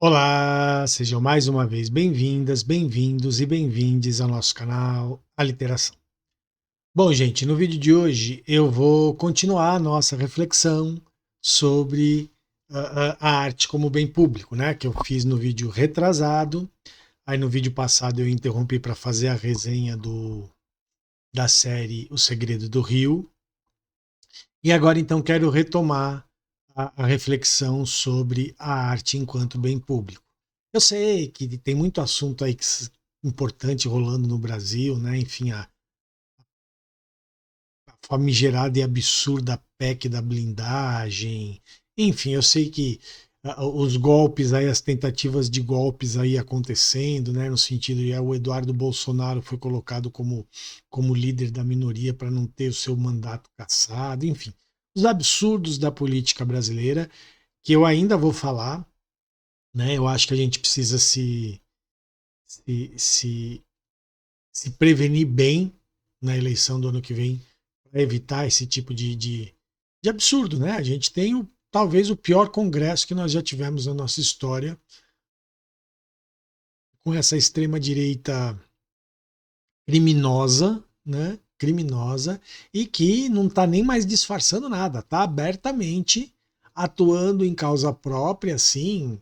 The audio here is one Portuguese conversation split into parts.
Olá, sejam mais uma vez bem-vindas, bem-vindos e bem-vindes ao nosso canal Aliteração. Bom, gente, no vídeo de hoje eu vou continuar a nossa reflexão sobre a arte como bem público, né? Que eu fiz no vídeo retrasado. Aí no vídeo passado eu interrompi para fazer a resenha da série O Segredo do Rio. E agora então quero retomar a reflexão sobre a arte enquanto bem público. Eu sei que tem muito assunto aí importante rolando no Brasil, né? Enfim, a famigerada e absurda PEC da blindagem. Enfim, eu sei que os golpes aí, as tentativas de golpes aí acontecendo, né? No sentido de o Eduardo Bolsonaro foi colocado como líder da minoria para não ter o seu mandato cassado, enfim. Os absurdos da política brasileira, que eu ainda vou falar, né? Eu acho que a gente precisa se, se, se prevenir bem na eleição do ano que vem para evitar esse tipo de absurdo, né? A gente tem talvez o pior congresso que nós já tivemos na nossa história, com essa extrema direita criminosa, né? Criminosa, e que não está nem mais disfarçando nada, está abertamente atuando em causa própria, assim,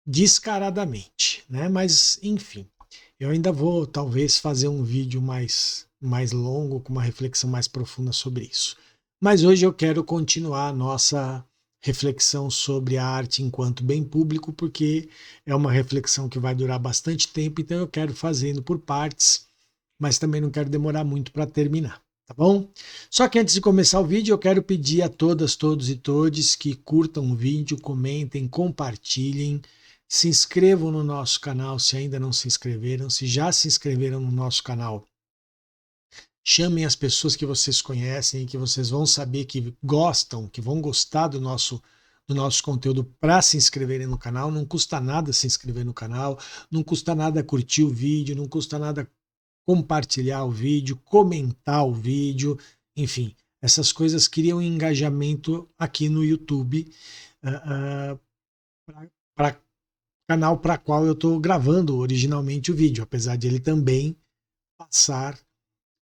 descaradamente, né? Mas enfim, eu ainda vou talvez fazer um vídeo mais longo, com uma reflexão mais profunda sobre isso. Mas hoje eu quero continuar a nossa reflexão sobre a arte enquanto bem público, porque é uma reflexão que vai durar bastante tempo, então eu quero fazendo por partes, mas também não quero demorar muito para terminar, tá bom? Só que antes de começar o vídeo, eu quero pedir a todas, todos e todes que curtam o vídeo, comentem, compartilhem, se inscrevam no nosso canal se ainda não se inscreveram, se já se inscreveram no nosso canal, chamem as pessoas que vocês conhecem e que vocês vão saber que gostam, que vão gostar do nosso conteúdo para se inscreverem no canal. Não custa nada se inscrever no canal, não custa nada curtir o vídeo, não custa nada compartilhar o vídeo, comentar o vídeo, enfim, essas coisas criam engajamento aqui no YouTube para canal para qual eu estou gravando originalmente o vídeo, apesar de ele também passar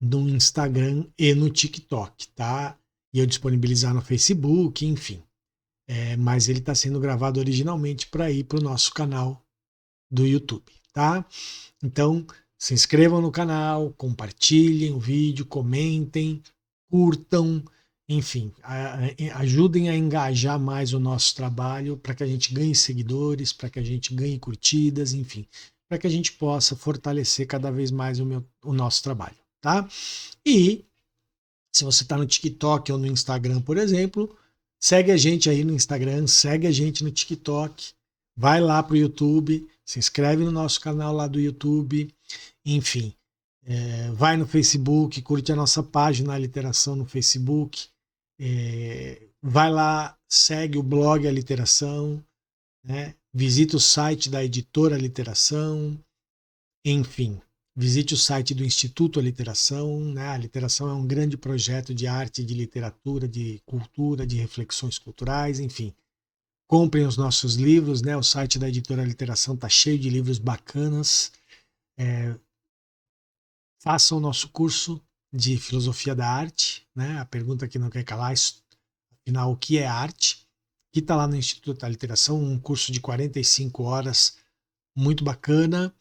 no Instagram e no TikTok, tá? E eu disponibilizar no Facebook, enfim. Mas ele está sendo gravado originalmente para ir para o nosso canal do YouTube, tá? Então, se inscrevam no canal, compartilhem o vídeo, comentem, curtam, enfim, ajudem a engajar mais o nosso trabalho para que a gente ganhe seguidores, para que a gente ganhe curtidas, enfim, para que a gente possa fortalecer cada vez mais o nosso trabalho, tá? E se você está no TikTok ou no Instagram, por exemplo, segue a gente aí no Instagram, segue a gente no TikTok, vai lá para o YouTube, se inscreve no nosso canal lá do YouTube, enfim, vai no Facebook, curte a nossa página Literação no Facebook, vai lá, segue o blog A Literação, né? Visita o site da editora Literação, enfim. Visite o site do Instituto Aliteração, né? A Literação é um grande projeto de arte, de literatura, de cultura, de reflexões culturais, enfim. Comprem os nossos livros, né? O site da editora Literação está cheio de livros bacanas. Façam o nosso curso de filosofia da arte, né? A pergunta que não quer calar, afinal, o que é arte? Que está lá no Instituto da Literação, um curso de 45 horas, muito bacana.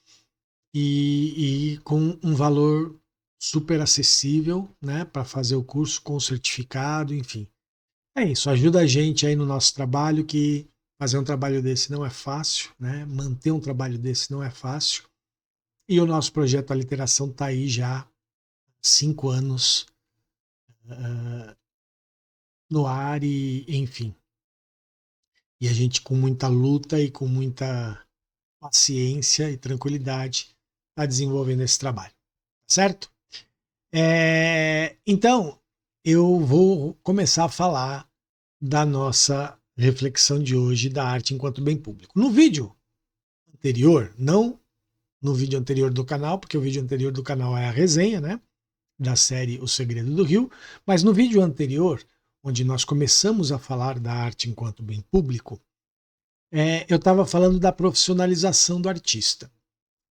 E com um valor super acessível, né, para fazer o curso com certificado, enfim. É isso, ajuda a gente aí no nosso trabalho, que fazer um trabalho desse não é fácil, né? Manter um trabalho desse não é fácil. E o nosso projeto A Literação está aí já há 5 anos uh, no ar e, enfim. E a gente com muita luta e com muita paciência e tranquilidade está desenvolvendo esse trabalho, certo? Então, eu vou começar a falar da nossa reflexão de hoje da arte enquanto bem público. No vídeo anterior, não no vídeo anterior do canal, porque o vídeo anterior do canal é a resenha, né, da série O Segredo do Rio, mas no vídeo anterior, onde nós começamos a falar da arte enquanto bem público, eu estava falando da profissionalização do artista.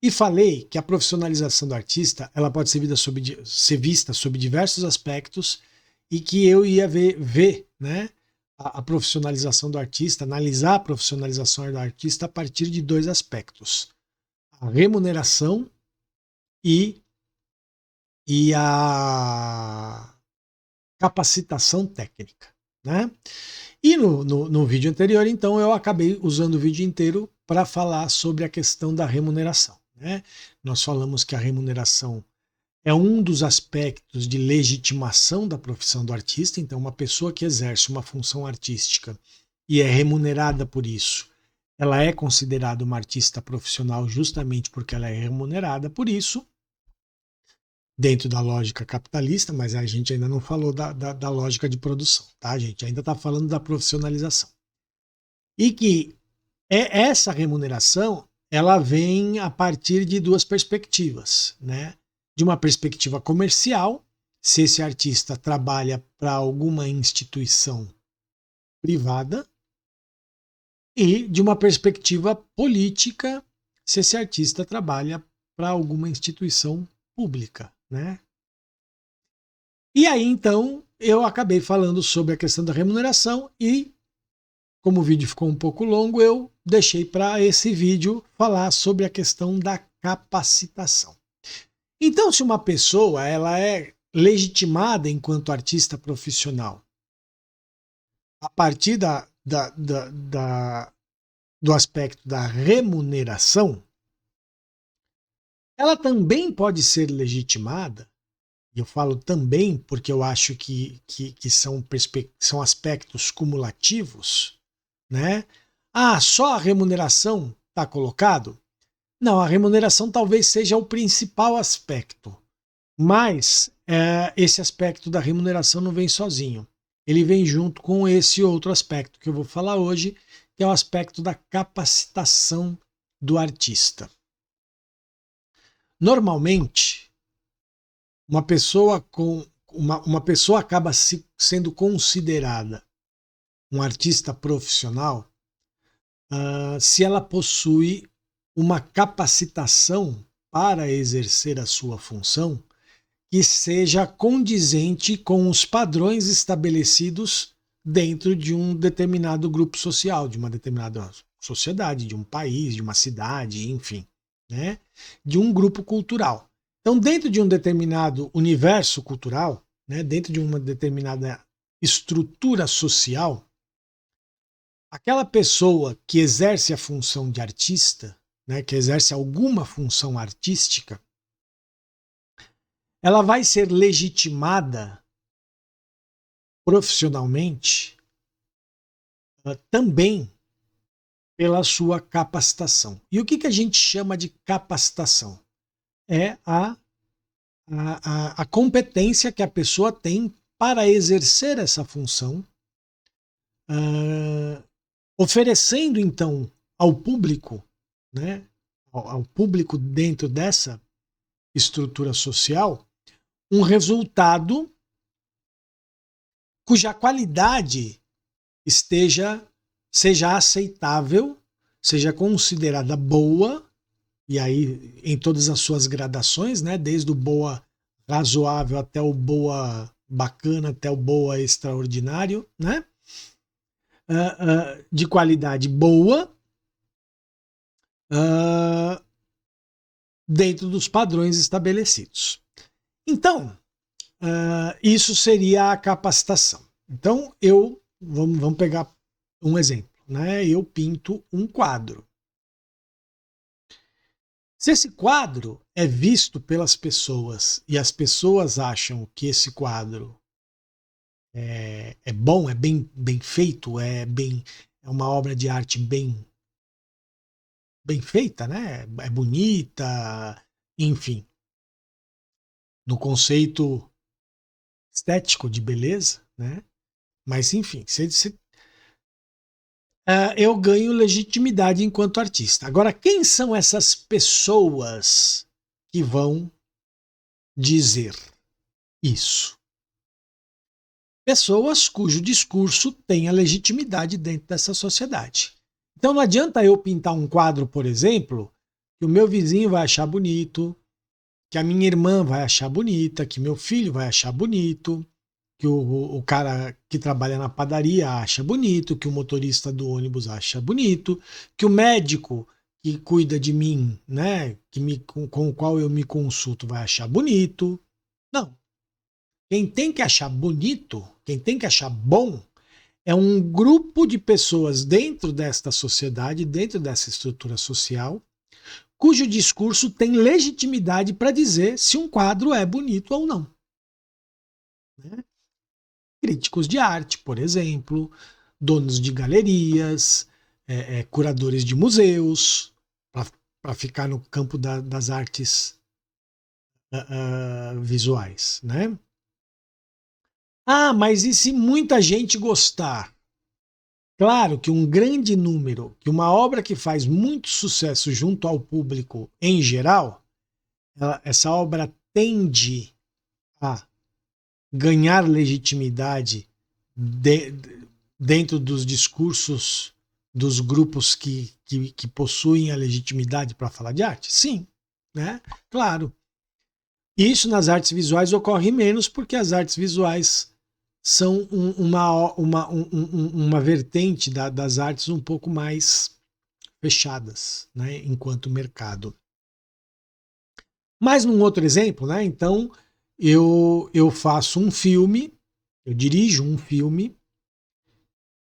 E falei que a profissionalização do artista ela pode ser vista sob diversos aspectos e que eu ia ver né, a profissionalização do artista, analisar a profissionalização do artista a partir de dois aspectos: a remuneração e a capacitação técnica. Né? E no vídeo anterior, então, eu acabei usando o vídeo inteiro para falar sobre a questão da remuneração. Né? Nós falamos que a remuneração é um dos aspectos de legitimação da profissão do artista. Então, uma pessoa que exerce uma função artística e é remunerada por isso, ela é considerada uma artista profissional justamente porque ela é remunerada por isso, dentro da lógica capitalista, mas a gente ainda não falou da lógica de produção, tá, A gente ainda está falando da profissionalização. E que essa remuneração, ela vem a partir de duas perspectivas, né? De uma perspectiva comercial, se esse artista trabalha para alguma instituição privada, e de uma perspectiva política, se esse artista trabalha para alguma instituição pública, né? E aí, então, eu acabei falando sobre a questão da remuneração e, como o vídeo ficou um pouco longo, eu deixei para esse vídeo falar sobre a questão da capacitação. Então, se uma pessoa ela é legitimada enquanto artista profissional a partir do aspecto da remuneração, ela também pode ser legitimada. Eu falo também porque eu acho que são aspectos cumulativos, né? Ah, só a remuneração está colocado? Não, a remuneração talvez seja o principal aspecto, mas esse aspecto da remuneração não vem sozinho. Ele vem junto com esse outro aspecto que eu vou falar hoje, que é o aspecto da capacitação do artista. Normalmente, uma pessoa acaba sendo considerada um artista profissional se ela possui uma capacitação para exercer a sua função que seja condizente com os padrões estabelecidos dentro de um determinado grupo social, de uma determinada sociedade, de um país, de uma cidade, enfim, né? De um grupo cultural. Então, dentro de um determinado universo cultural, né, dentro de uma determinada estrutura social, aquela pessoa que exerce a função de artista, né, que exerce alguma função artística, ela vai ser legitimada profissionalmente também pela sua capacitação. E o que a gente chama de capacitação? É a competência que a pessoa tem para exercer essa função, oferecendo então ao público, né, ao público dentro dessa estrutura social, um resultado cuja qualidade seja aceitável, seja considerada boa, e aí em todas as suas gradações, né, desde o boa razoável até o boa bacana, até o boa extraordinário, né, de qualidade boa, dentro dos padrões estabelecidos. Então, isso seria a capacitação. Então, vamos pegar um exemplo, né? Eu pinto um quadro. Se esse quadro é visto pelas pessoas e as pessoas acham que esse quadro é bom, é bem feito, é uma obra de arte bem feita, né? É bonita, enfim. No conceito estético de beleza, né? Mas enfim, eu ganho legitimidade enquanto artista. Agora, quem são essas pessoas que vão dizer isso? Pessoas cujo discurso tem a legitimidade dentro dessa sociedade. Então não adianta eu pintar um quadro, por exemplo, que o meu vizinho vai achar bonito, que a minha irmã vai achar bonita, que meu filho vai achar bonito, que o cara que trabalha na padaria acha bonito, que o motorista do ônibus acha bonito, que o médico que cuida de mim, né, com o qual eu me consulto vai achar bonito. Não. Quem tem que achar bonito, quem tem que achar bom, é um grupo de pessoas dentro desta sociedade, dentro dessa estrutura social, cujo discurso tem legitimidade para dizer se um quadro é bonito ou não. Né? Críticos de arte, por exemplo, donos de galerias, curadores de museus, para ficar no campo das artes visuais. Né? Ah, mas e se muita gente gostar? Claro que um grande número, que uma obra que faz muito sucesso junto ao público em geral, essa obra tende a ganhar legitimidade dentro dos discursos dos grupos que possuem a legitimidade para falar de arte? Sim, né? Claro. Isso nas artes visuais ocorre menos porque as artes visuais são uma vertente das artes um pouco mais fechadas, né, enquanto mercado. Mas num outro exemplo, né, então eu faço um filme, eu dirijo um filme,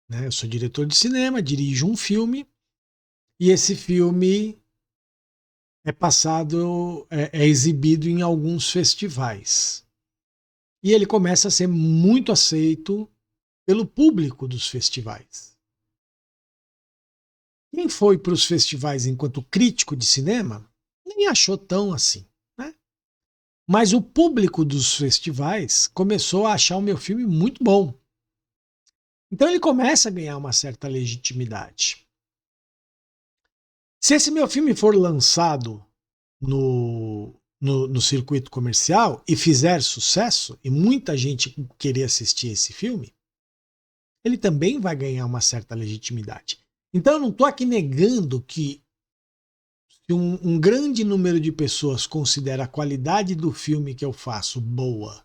né, eu sou diretor de cinema, dirijo um filme, e esse filme é passado, é exibido em alguns festivais. E ele começa a ser muito aceito pelo público dos festivais. Quem foi para os festivais enquanto crítico de cinema nem achou tão assim. Né? Mas o público dos festivais começou a achar o meu filme muito bom. Então ele começa a ganhar uma certa legitimidade. Se esse meu filme for lançado no circuito comercial e fizer sucesso, e muita gente querer assistir esse filme, ele também vai ganhar uma certa legitimidade. Então eu não estou aqui negando que se um grande número de pessoas considera a qualidade do filme que eu faço boa,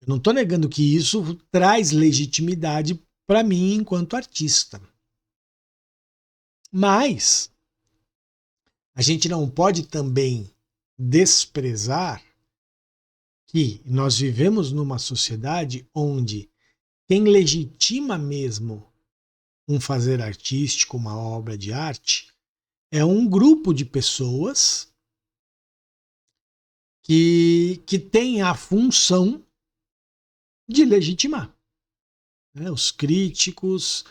eu não estou negando que isso traz legitimidade para mim enquanto artista. Mas a gente não pode também desprezar que nós vivemos numa sociedade onde quem legitima mesmo um fazer artístico, uma obra de arte, é um grupo de pessoas que tem a função de legitimar. Né? Os críticos,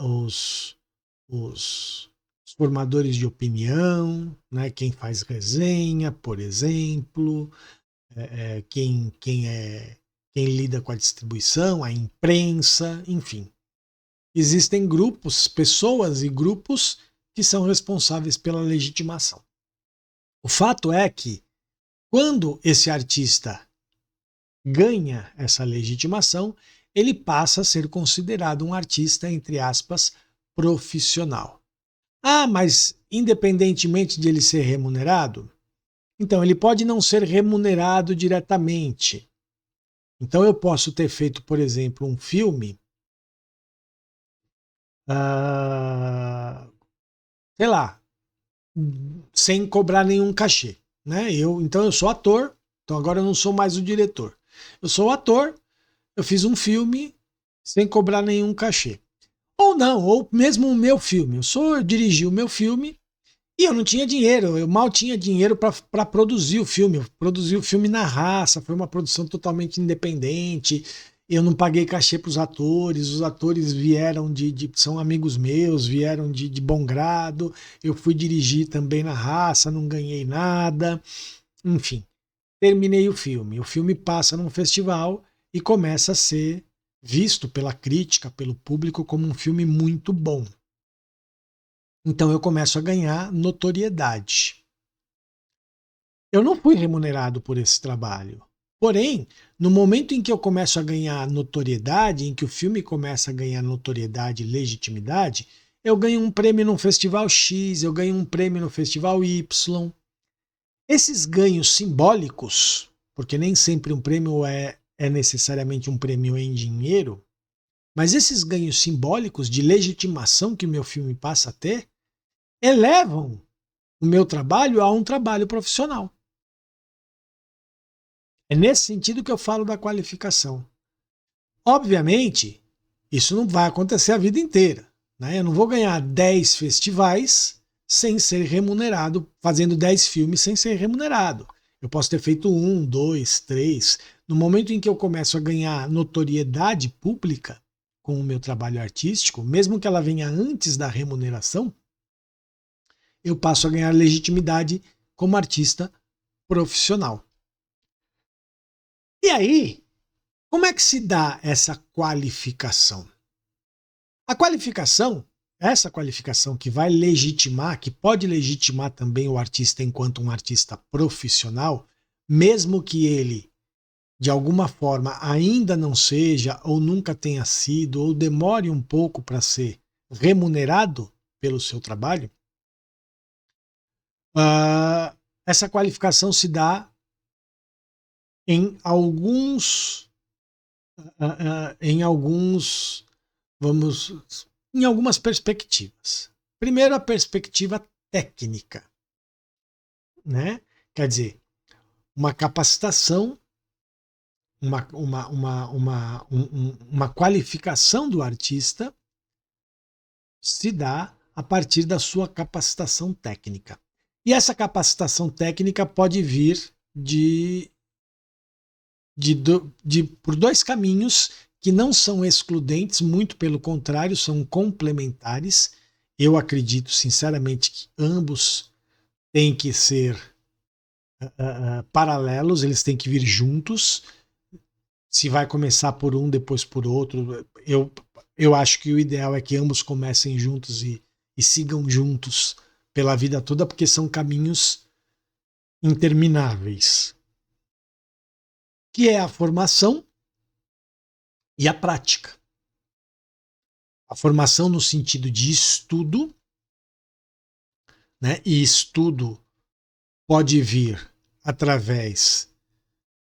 os formadores de opinião, né? Quem faz resenha, por exemplo, quem lida com a distribuição, a imprensa, enfim. Existem grupos, pessoas e grupos que são responsáveis pela legitimação. O fato é que, quando esse artista ganha essa legitimação, ele passa a ser considerado um artista, entre aspas, profissional. Ah, mas independentemente de ele ser remunerado, então ele pode não ser remunerado diretamente. Então eu posso ter feito, por exemplo, um filme, sei lá, sem cobrar nenhum cachê. Né? Então eu sou ator, então agora eu não sou mais o diretor. Eu sou o ator, eu fiz um filme sem cobrar nenhum cachê. Ou não, ou mesmo o meu filme. Eu dirigi o meu filme e eu não tinha dinheiro, eu mal tinha dinheiro para produzir o filme. Eu produzi o filme na raça, foi uma produção totalmente independente. Eu não paguei cachê para os atores vieram são amigos meus, vieram de bom grado. Eu fui dirigir também na raça, não ganhei nada. Enfim, terminei o filme. O filme passa num festival e começa a ser visto pela crítica, pelo público, como um filme muito bom. Então eu começo a ganhar notoriedade. Eu não fui remunerado por esse trabalho. Porém, no momento em que eu começo a ganhar notoriedade, em que o filme começa a ganhar notoriedade e legitimidade, eu ganho um prêmio no festival X, eu ganho um prêmio no festival Y. Esses ganhos simbólicos, porque nem sempre um prêmio é necessariamente um prêmio em dinheiro, mas esses ganhos simbólicos de legitimação que o meu filme passa a ter, elevam o meu trabalho a um trabalho profissional. É nesse sentido que eu falo da qualificação. Obviamente, isso não vai acontecer a vida inteira, né? Eu não vou ganhar 10 festivais sem ser remunerado, fazendo 10 filmes sem ser remunerado. Eu posso ter feito 1, 2, 3. No momento em que eu começo a ganhar notoriedade pública com o meu trabalho artístico, mesmo que ela venha antes da remuneração, eu passo a ganhar legitimidade como artista profissional. E aí, como é que se dá essa qualificação? A qualificação, essa qualificação que vai legitimar, que pode legitimar também o artista enquanto um artista profissional, mesmo que ele, de alguma forma, ainda não seja, ou nunca tenha sido, ou demore um pouco para ser remunerado pelo seu trabalho, essa qualificação se dá em em algumas perspectivas. Primeiro, a perspectiva técnica, né? Quer dizer, uma capacitação, uma qualificação do artista se dá a partir da sua capacitação técnica. E essa capacitação técnica pode vir por dois caminhos que não são excludentes, muito pelo contrário, são complementares. Eu acredito sinceramente que ambos têm que ser paralelos, eles têm que vir juntos. Se vai começar por um, depois por outro, eu acho que o ideal é que ambos comecem juntos e sigam juntos pela vida toda, porque são caminhos intermináveis, que é a formação e a prática. A formação no sentido de estudo, né? E estudo pode vir através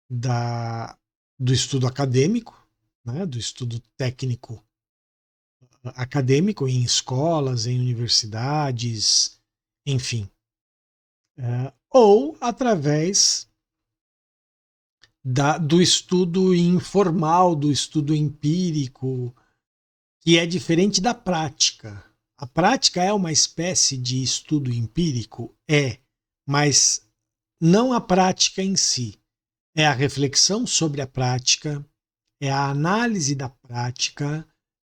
do estudo acadêmico, né? Do estudo técnico acadêmico em escolas, em universidades, enfim. Ou através do estudo informal, do estudo empírico, que é diferente da prática. A prática é uma espécie de estudo empírico? Mas não a prática em si. É a reflexão sobre a prática, é a análise da prática,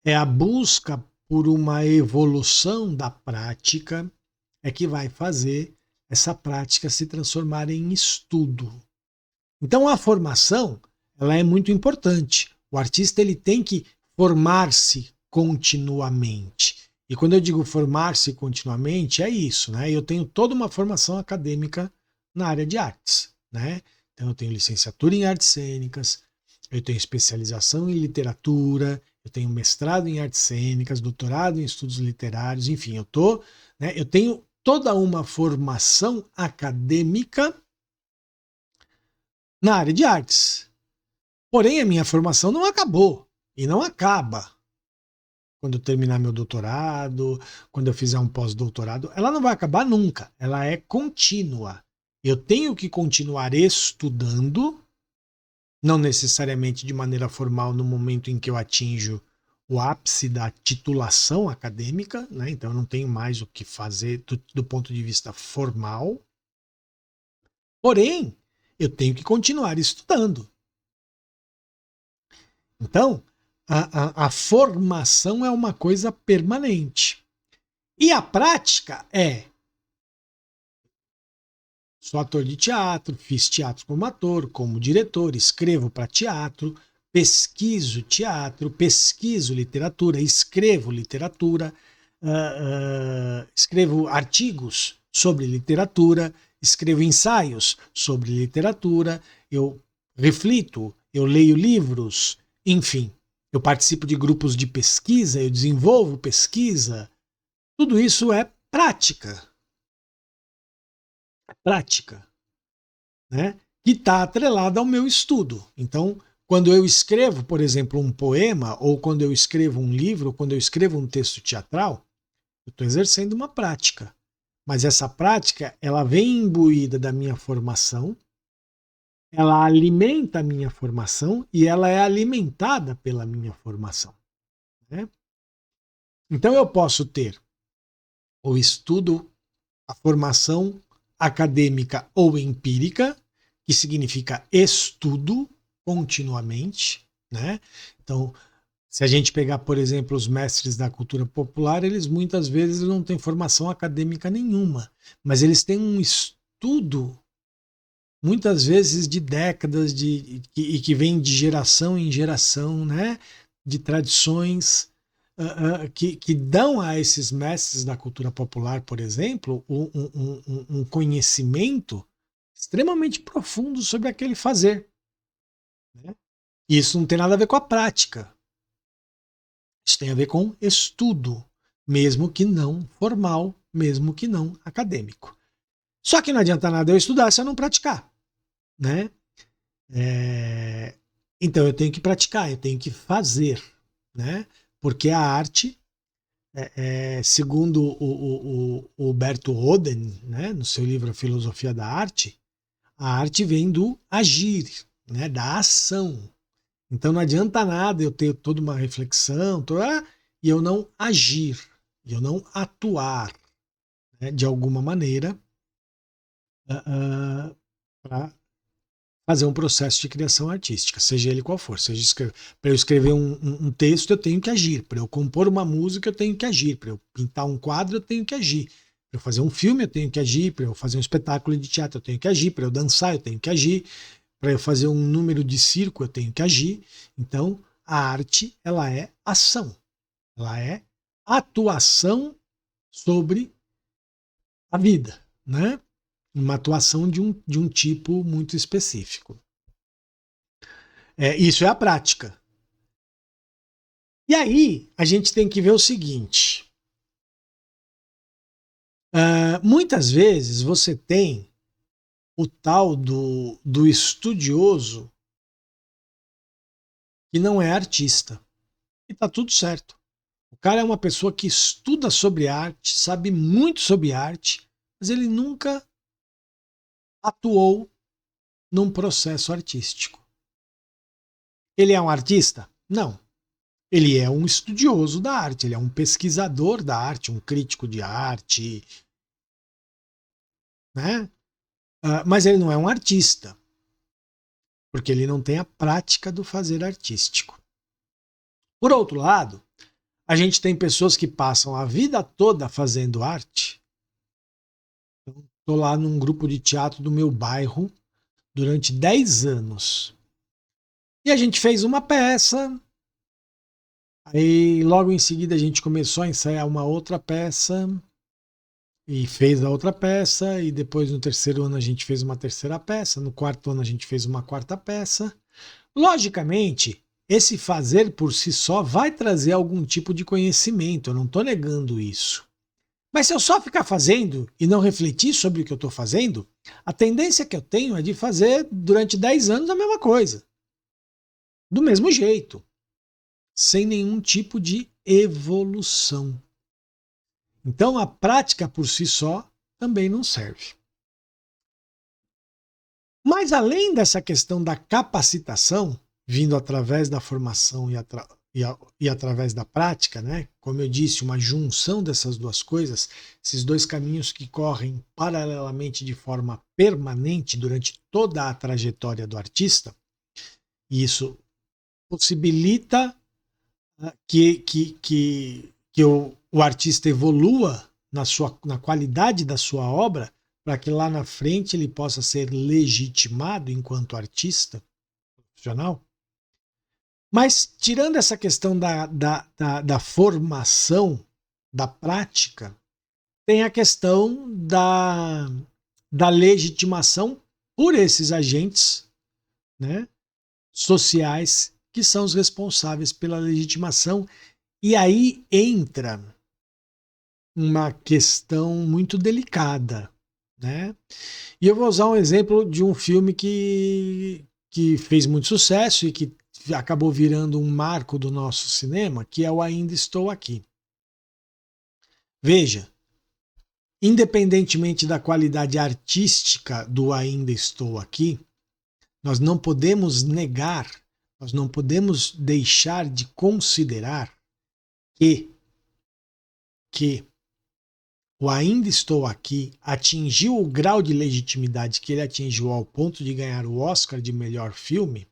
é a busca por uma evolução da prática, é que vai fazer essa prática se transformar em estudo. Então a formação, ela é muito importante. O artista ele tem que formar-se continuamente. E quando eu digo formar-se continuamente, é isso, né? Eu tenho toda uma formação acadêmica na área de artes, né? Então eu tenho licenciatura em artes cênicas, eu tenho especialização em literatura, eu tenho mestrado em artes cênicas, doutorado em estudos literários, enfim, eu tenho toda uma formação acadêmica na área de artes. Porém, a minha formação não acabou e não acaba. Quando eu terminar meu doutorado, quando eu fizer um pós-doutorado, ela não vai acabar nunca. Ela é contínua. Eu tenho que continuar estudando, não necessariamente de maneira formal no momento em que eu atinjo o ápice da titulação acadêmica, né? Então eu não tenho mais o que fazer do ponto de vista formal. Porém, eu tenho que continuar estudando. Então, a formação é uma coisa permanente. E a prática sou ator de teatro, fiz teatro como ator, como diretor, escrevo para teatro, pesquiso teatro, pesquiso literatura, escrevo literatura, escrevo artigos sobre literatura, escrevo ensaios sobre literatura, eu reflito, eu leio livros, enfim, eu participo de grupos de pesquisa, eu desenvolvo pesquisa. Tudo isso é prática. Prática, né? Que está atrelada ao meu estudo. Então, quando eu escrevo, por exemplo, um poema, ou quando eu escrevo um livro, ou quando eu escrevo um texto teatral, eu estou exercendo uma prática. Mas essa prática, ela vem imbuída da minha formação, ela alimenta a minha formação e ela é alimentada pela minha formação, né? Então eu posso ter o estudo, a formação acadêmica ou empírica, que significa estudo continuamente, né? Então, se a gente pegar, por exemplo, os mestres da cultura popular, eles muitas vezes não têm formação acadêmica nenhuma, mas eles têm um estudo, muitas vezes de décadas, e que vem de geração em geração, né? De tradições que dão a esses mestres da cultura popular, por exemplo, um conhecimento extremamente profundo sobre aquele fazer, né? E isso não tem nada a ver com a prática. Isso tem a ver com estudo, mesmo que não formal, mesmo que não acadêmico. Só que não adianta nada eu estudar se eu não praticar, né? Então eu tenho que praticar, eu tenho que fazer, né? Porque a arte, segundo o Humberto Roden, né, no seu livro A Filosofia da Arte, a arte vem do agir, né, da ação. Então não adianta nada eu ter toda uma reflexão e eu não agir, e eu não atuar, né, de alguma maneira para fazer um processo de criação artística, seja ele qual for. Seja para eu escrever um texto, eu tenho que agir. Para eu compor uma música, eu tenho que agir. Para eu pintar um quadro, eu tenho que agir. Para eu fazer um filme, eu tenho que agir. Para eu fazer um espetáculo de teatro, eu tenho que agir. Para eu dançar, eu tenho que agir. Para eu fazer um número de circo, eu tenho que agir. Então, a arte, ela é ação. Ela é atuação sobre a vida, né? Uma atuação de um tipo muito específico. Isso é a prática. E aí, a gente tem que ver o seguinte: muitas vezes você tem o tal do estudioso que não é artista. E tá tudo certo. O cara é uma pessoa que estuda sobre arte, sabe muito sobre arte, mas ele nunca atuou num processo artístico. Ele é um artista? Não. Ele é um estudioso da arte, ele é um pesquisador da arte, um crítico de arte, né? Mas ele não é um artista, porque ele não tem a prática do fazer artístico. Por outro lado, a gente tem pessoas que passam a vida toda fazendo arte. Estou lá num grupo de teatro do meu bairro durante 10 anos. E a gente fez uma peça, aí logo em seguida a gente começou a ensaiar uma outra peça, e fez a outra peça, e depois no terceiro ano a gente fez uma terceira peça, no quarto ano a gente fez uma quarta peça. Logicamente, esse fazer por si só vai trazer algum tipo de conhecimento, eu não estou negando isso. Mas se eu só ficar fazendo e não refletir sobre o que eu estou fazendo, a tendência que eu tenho é de fazer durante 10 anos a mesma coisa. Do mesmo jeito, sem nenhum tipo de evolução. Então a prática por si só também não serve. Mas além dessa questão da capacitação, vindo através da formação e através da prática, né? Como eu disse, uma junção dessas duas coisas, esses dois caminhos que correm paralelamente de forma permanente durante toda a trajetória do artista, e isso possibilita que o artista evolua na qualidade da sua obra, para que lá na frente ele possa ser legitimado enquanto artista profissional. Mas, tirando essa questão da formação, da prática, tem a questão da legitimação por esses agentes né, sociais que são os responsáveis pela legitimação. E aí entra uma questão muito delicada, né? E eu vou usar um exemplo de um filme que fez muito sucesso e que acabou virando um marco do nosso cinema, que é o Ainda Estou Aqui. Veja, independentemente da qualidade artística do Ainda Estou Aqui, nós não podemos negar, nós não podemos deixar de considerar que o Ainda Estou Aqui atingiu o grau de legitimidade que ele atingiu ao ponto de ganhar o Oscar de melhor filme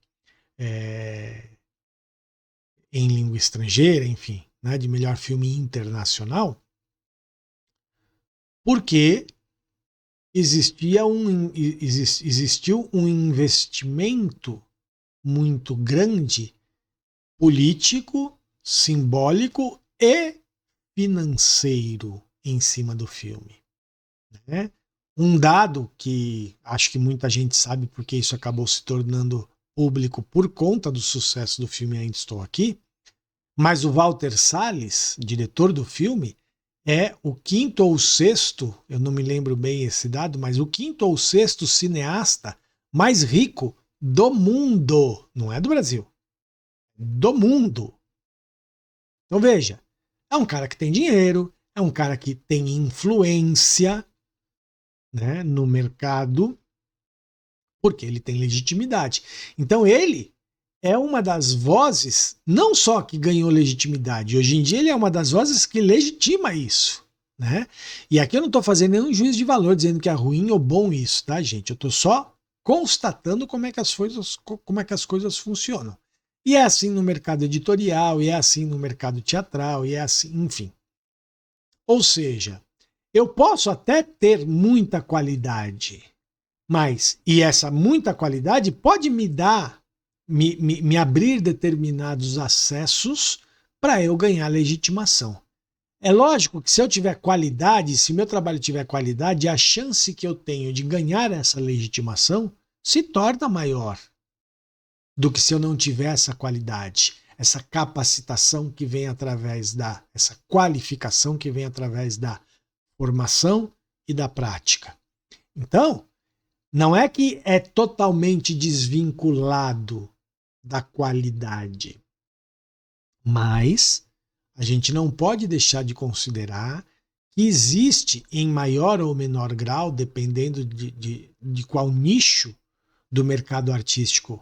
em língua estrangeira, enfim, né, de melhor filme internacional, porque existiu um investimento muito grande, político, simbólico e financeiro em cima do filme, né? Um dado que acho que muita gente sabe porque isso acabou se tornando público por conta do sucesso do filme Ainda Estou Aqui, mas o Walter Salles, diretor do filme, é o quinto ou sexto, eu não me lembro bem esse dado, mas o quinto ou sexto cineasta mais rico do mundo, não é do Brasil, do mundo. Então veja, é um cara que tem dinheiro, é um cara que tem influência, né, no mercado, porque ele tem legitimidade. Então ele é uma das vozes, não só que ganhou legitimidade, hoje em dia ele é uma das vozes que legitima isso, né? E aqui eu não estou fazendo nenhum juízo de valor dizendo que é ruim ou bom isso, tá, gente? Eu estou só constatando como é que as coisas funcionam. E é assim no mercado editorial, e é assim no mercado teatral, e é assim, enfim. Ou seja, eu posso até ter muita qualidade, mas, e essa muita qualidade pode me abrir determinados acessos para eu ganhar legitimação. É lógico que se eu tiver qualidade, se meu trabalho tiver qualidade, a chance que eu tenho de ganhar essa legitimação se torna maior do que se eu não tiver essa qualidade, essa capacitação que vem essa qualificação que vem através da formação e da prática. Então, não é que é totalmente desvinculado da qualidade, mas a gente não pode deixar de considerar que existe, em maior ou menor grau, dependendo de qual nicho do mercado artístico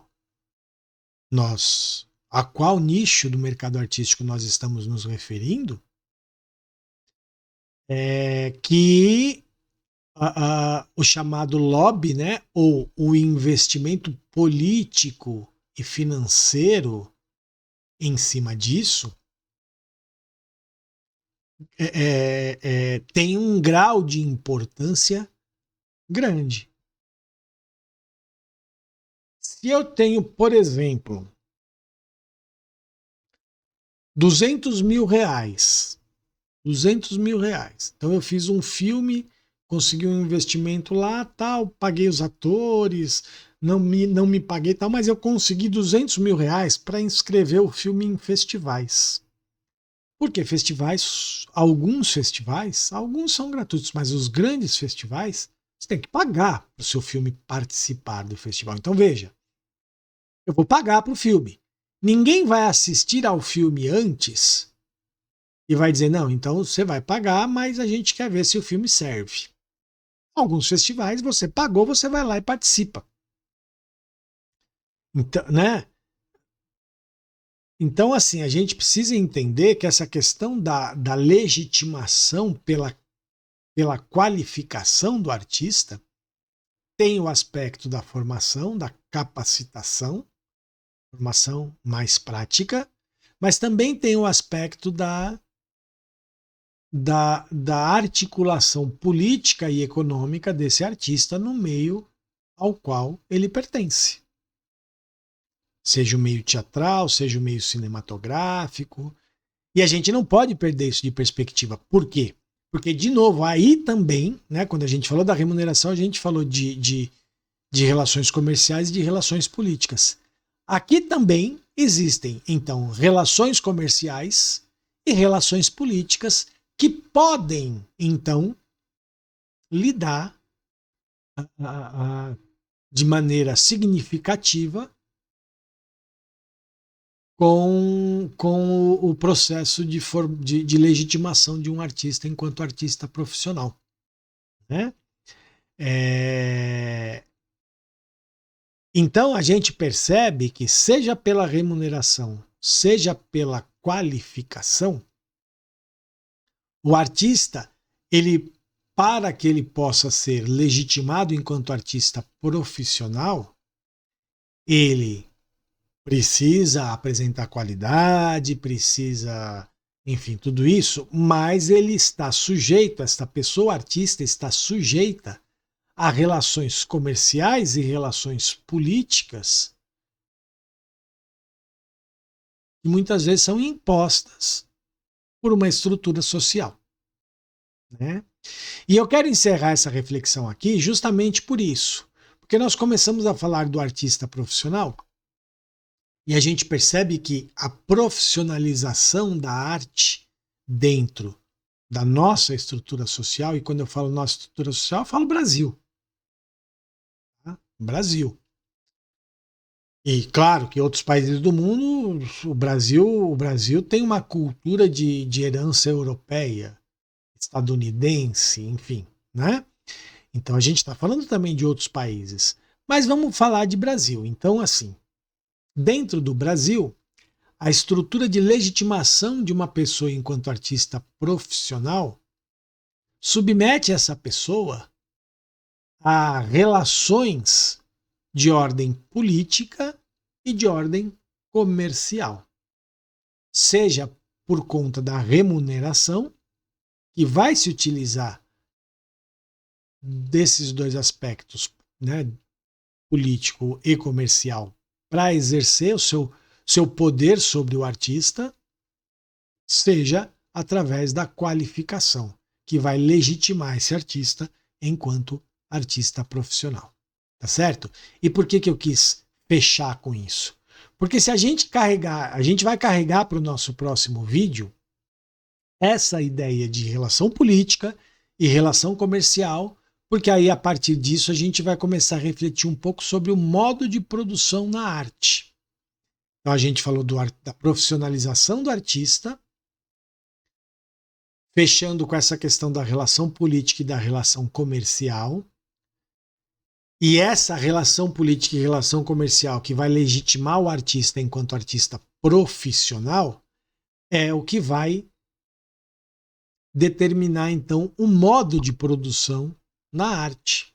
a qual nicho do mercado artístico nós estamos nos referindo, que o chamado lobby, né, ou o investimento político e financeiro em cima disso tem um grau de importância grande. Se eu tenho, por exemplo, R$200 mil, então eu fiz um filme, consegui um investimento lá, tal, paguei os atores, não me paguei tal, mas eu consegui R$200 mil para inscrever o filme em festivais. Porque alguns são gratuitos, mas os grandes festivais, você tem que pagar para o seu filme participar do festival. Então veja, eu vou pagar para o filme. Ninguém vai assistir ao filme antes e vai dizer, não, então você vai pagar, mas a gente quer ver se o filme serve. Alguns festivais você pagou, você vai lá e participa. Então, né? Então, assim, a gente precisa entender que essa questão da legitimação pela qualificação do artista tem o aspecto da formação, da capacitação, formação mais prática, mas também tem o aspecto da articulação política e econômica desse artista no meio ao qual ele pertence. Seja o meio teatral, seja o meio cinematográfico. E a gente não pode perder isso de perspectiva. Por quê? Porque, de novo, aí também, né, quando a gente falou da remuneração, a gente falou de de relações comerciais e de relações políticas. Aqui também existem, então, relações comerciais e relações políticas que podem, então, lidar de maneira significativa com o processo de legitimação de um artista enquanto artista profissional, né? Então a gente percebe que, seja pela remuneração, seja pela qualificação, o artista, para que ele possa ser legitimado enquanto artista profissional, ele precisa apresentar qualidade, precisa, enfim, tudo isso, mas ele está sujeito, esta pessoa artista está sujeita a relações comerciais e relações políticas que muitas vezes são impostas por uma estrutura social, né? E eu quero encerrar essa reflexão aqui justamente por isso, porque nós começamos a falar do artista profissional e a gente percebe que a profissionalização da arte dentro da nossa estrutura social, e quando eu falo nossa estrutura social, eu falo Brasil. Tá? Brasil. E claro que outros países do mundo, o Brasil tem uma cultura de herança europeia, estadunidense, enfim, né? Então a gente está falando também de outros países. Mas vamos falar de Brasil. Então, assim, dentro do Brasil, a estrutura de legitimação de uma pessoa enquanto artista profissional submete essa pessoa a relações de ordem política e de ordem comercial. Seja por conta da remuneração, que vai se utilizar desses dois aspectos, né, político e comercial, para exercer o seu poder sobre o artista, seja através da qualificação, que vai legitimar esse artista enquanto artista profissional. Tá certo? E por que eu quis fechar com isso? Porque se a gente vai carregar para o nosso próximo vídeo essa ideia de relação política e relação comercial, porque aí a partir disso a gente vai começar a refletir um pouco sobre o modo de produção na arte. Então a gente falou da profissionalização do artista, fechando com essa questão da relação política e da relação comercial. E essa relação política e relação comercial que vai legitimar o artista enquanto artista profissional é o que vai determinar, então, o modo de produção na arte.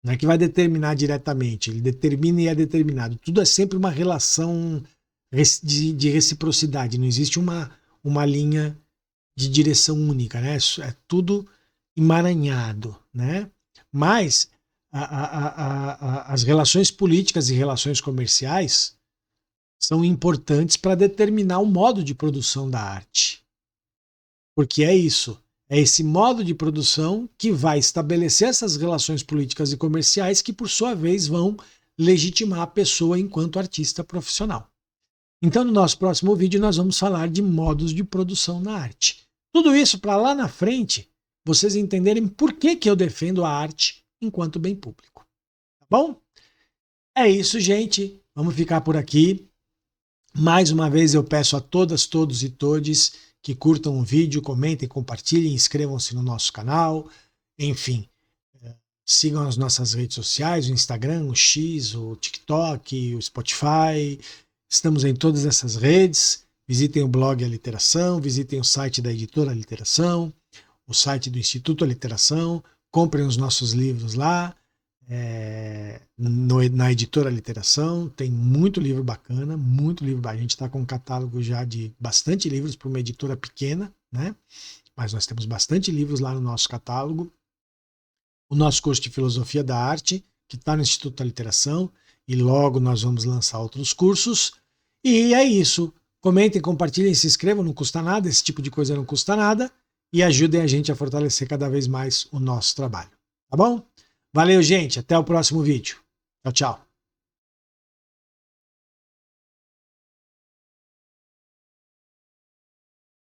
Não é que vai determinar diretamente, ele determina e é determinado. Tudo é sempre uma relação de reciprocidade, não existe uma linha de direção única, né? É tudo emaranhado, né? Mas as relações políticas e relações comerciais são importantes para determinar o modo de produção da arte. Porque é isso, é esse modo de produção que vai estabelecer essas relações políticas e comerciais que, por sua vez, vão legitimar a pessoa enquanto artista profissional. Então, no nosso próximo vídeo, nós vamos falar de modos de produção na arte. Tudo isso para lá na frente vocês entenderem por que eu defendo a arte enquanto bem público. Tá bom? É isso, gente. Vamos ficar por aqui. Mais uma vez eu peço a todas, todos e todes que curtam o vídeo, comentem, compartilhem, inscrevam-se no nosso canal. Enfim, sigam as nossas redes sociais, o Instagram, o X, o TikTok, o Spotify. Estamos em todas essas redes. Visitem o blog A Literação, visitem o site da Editora Literação, o site do Instituto Literação, comprem os nossos livros lá, na Editora Literação, tem muito livro bacana, muito livro. A gente está com um catálogo já de bastante livros para uma editora pequena, né? Mas nós temos bastante livros lá no nosso catálogo. O nosso curso de Filosofia da Arte, que está no Instituto da Literação, e logo nós vamos lançar outros cursos. E é isso. Comentem, compartilhem, se inscrevam, não custa nada, esse tipo de coisa não custa nada. E ajudem a gente a fortalecer cada vez mais o nosso trabalho. Tá bom? Valeu, gente. Até o próximo vídeo. Tchau, tchau.